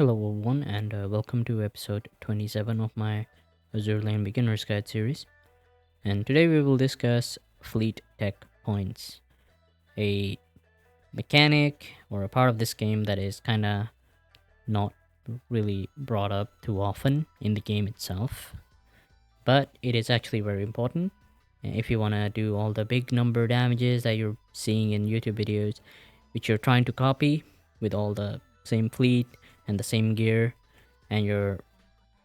Hello everyone and welcome to episode 27 of my Azur Lane Beginner's Guide series. And today we will discuss fleet tech points, a mechanic or a part of this game that is kind of not really brought up too often in the game itself, but it is actually very important if you want to do all the big number damages that you're seeing in YouTube videos, which you're trying to copy with all the same fleet and the same gear, and you're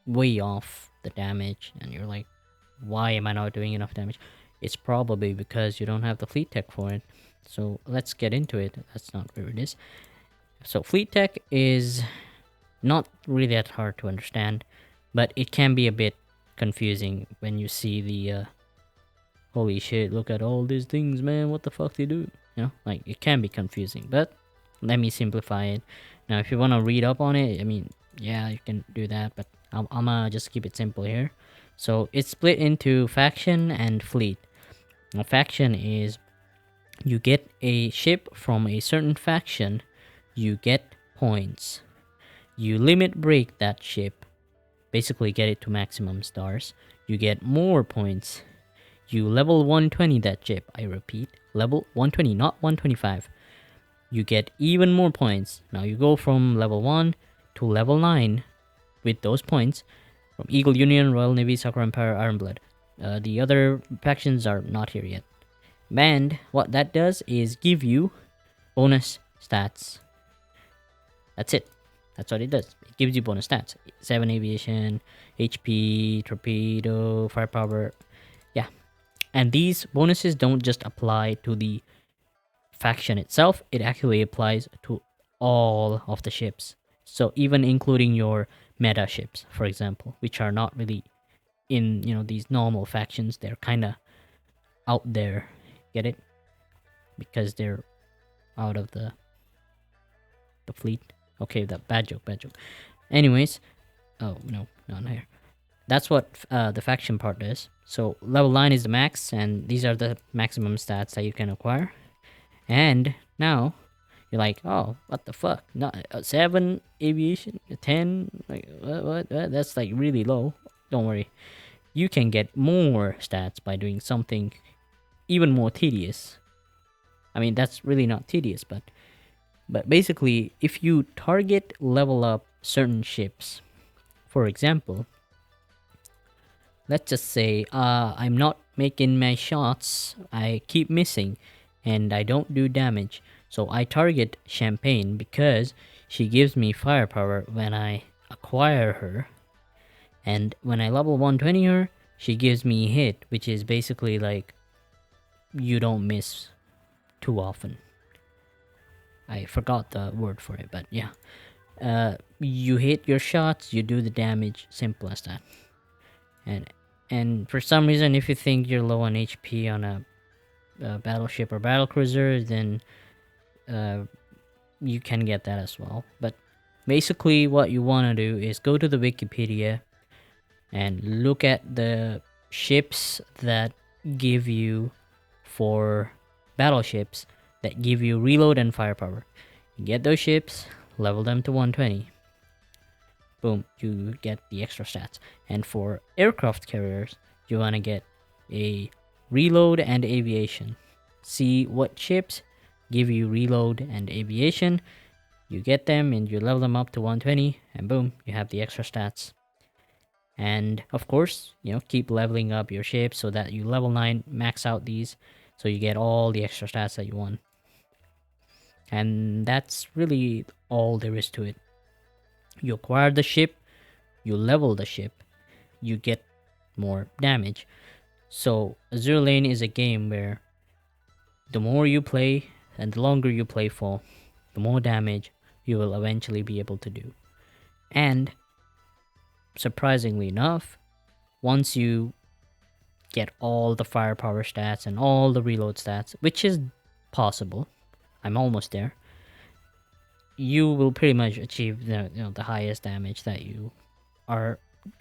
way off the damage and you're like, why am I not doing enough damage? It's probably because you don't have the fleet tech for it. So let's get into it. That's not where it is. So fleet tech is not really that hard to understand, but it can be a bit confusing when you see the holy shit, look at all these things, man, what the fuck they do? Like it can be confusing, but let me simplify it. Now if you want to read up on it, I mean, yeah, you can do that, but I'm gonna just keep it simple here. So it's split into faction and fleet. Now faction is you get a ship from a certain faction, you get points. You limit break that ship, basically get it to maximum stars. You get more points. You level 120 that ship, I repeat, level 120, not 125. You get even more points. Now you go from level 1 to level 9 with those points from Eagle Union, Royal Navy, Sakura Empire, Ironblood. The other factions are not here yet. And what that does is give you bonus stats. That's it. That's what it does. It gives you bonus stats. 7 aviation, HP, torpedo, firepower. Yeah. And these bonuses don't just apply to the faction itself, it actually applies to all of the ships. So even including your meta ships, for example, which are not really in, these normal factions, they're kind of out there. Get it? Because they're out of the fleet. Okay, that bad joke. Anyways, oh no, not here. That's what the faction part does. So level 9 is the max, and these are the maximum stats that you can acquire. And now you're like, oh, what the fuck? Not 7 aviation, 10. Like what? That's like really low. Don't worry, you can get more stats by doing something even more tedious. I mean, that's really not tedious, but basically, if you target level up certain ships, for example, let's just say I'm not making my shots, I keep missing, and I don't do damage. So I target Champagne because she gives me firepower when I acquire her. And when I level 120 her, she gives me hit, which is basically like you don't miss too often. I forgot the word for it, but yeah. You hit your shots, you do the damage, simple as that. And for some reason, if you think you're low on HP on a battleship or battlecruiser, then you can get that as well. But basically what you want to do is go to the Wikipedia and look at the ships that give you, for battleships, that give you reload and firepower. You get those ships, level them to 120. Boom, you get the extra stats. And for aircraft carriers, you want to get a reload and aviation. See what ships give you reload and aviation. You get them and you level them up to 120, and boom, you have the extra stats. And of course, keep leveling up your ships so that you level 9, max out these, so you get all the extra stats that you want. And that's really all there is to it. You acquire the ship, you level the ship, you get more damage. So Azur Lane is a game where the more you play and the longer you play for, the more damage you will eventually be able to do. And surprisingly enough, once you get all the firepower stats and all the reload stats, which is possible, I'm almost there, you will pretty much achieve the highest damage that you are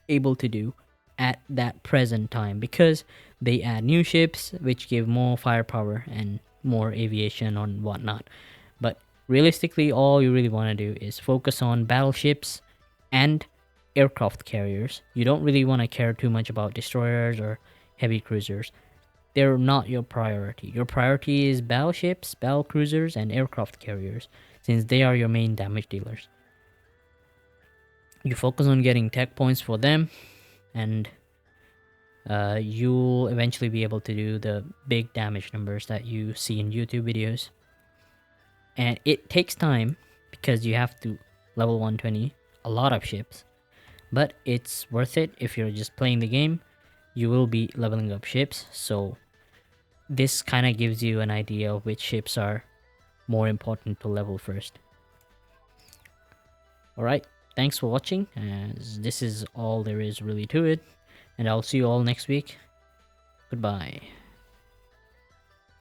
able to do at that present time, because they add new ships which give more firepower and more aviation and whatnot. But Realistically, all you really want to do is focus on battleships and aircraft carriers. You don't really want to care too much about destroyers or heavy cruisers. They're not your priority. Your priority is battleships, battle cruisers, and aircraft carriers, since they are your main damage dealers. You focus on getting tech points for them, and you'll eventually be able to do the big damage numbers that you see in YouTube videos. And it takes time because you have to level 120 a lot of ships, but it's worth it if you're just playing the game. You will be leveling up ships, so this kind of gives you an idea of which ships are more important to level first. Alright, thanks for watching, as this is all there is really to it, and I'll see you all next week. Goodbye.